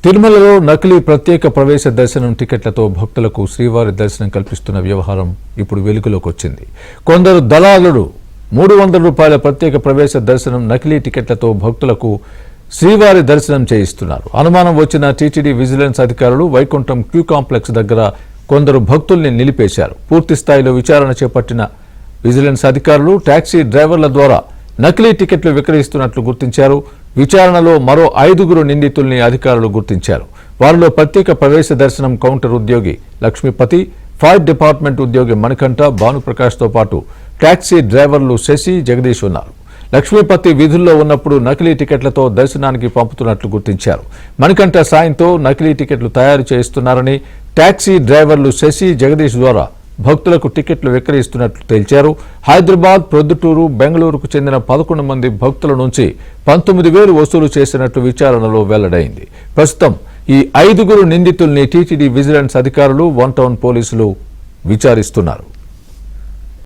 తిరుమలలో నకిలీ ప్రత్యేక ప్రవేశ దర్శనం టికెట్లతో భక్తులకు శ్రీవారి దర్శనం కల్పిస్తున్న వ్యవహారం ఇప్పుడు వెలుగులోకి వచ్చింది. కొందరు దళారులు 300 రూపాయల ప్రత్యేక ప్రవేశ దర్శనం నకిలీ టికెట్లతో భక్తులకు శ్రీవారి దర్శనం చేయిస్తున్నారు. అనుమానం వచ్చిన టీటీడీ విజిలెన్స్ అధికారులు వైకుంఠం క్యూ కాంప్లెక్స్ దగ్గర కొందరు భక్తుల్ని నిలిపేశారు. పూర్తి స్థాయిలో విచారణ చేపట్టిన విజిలెన్స్ అధికారులు టాక్సీ డ్రైవర్ల ద్వారా నకిలీ టికెట్లు విక్రయిస్తున్నట్లు గుర్తించారు. విచారణలో మరో 5గురు నిందితుల్ని అధికారులు గుర్తించారు. వారిలో ప్రత్యేక ప్రవేశ దర్శనం కౌంటర్ ఉద్యోగి లక్ష్మీపతి, ఫైర్ డిపార్ట్మెంట్ ఉద్యోగి మణికంఠ, భానుప్రకాష్తో పాటు టాక్సీ డ్రైవర్లు శశి, జగదీష్ ఉన్నారు. లక్ష్మీపతి విధుల్లో ఉన్నప్పుడు నకిలీ టికెట్లతో దర్శనానికి పంపుతున్నట్లు గుర్తించారు. మణికంఠ సాయంతో నకిలీ టికెట్లు తయారు చేస్తున్నారని, టాక్సీ డ్రైవర్లు శశి, జగదీష్ ద్వారా భక్తులకు టికెట్లు విక్రయిస్తున్నట్లు తేల్చారు. హైదరాబాద్, ప్రొద్దుటూరు, బెంగళూరుకు చెందిన 11 మంది భక్తుల నుంచి 19,000 వసూలు చేసినట్లు విచారణలో వెల్లడైంది. ప్రస్తుతం ఈ 5గురు నిందితుల్ని టీటీడీ విజిలెన్స్ అధికారులు, 1 టౌన్ పోలీసులు విచారిస్తున్నారు.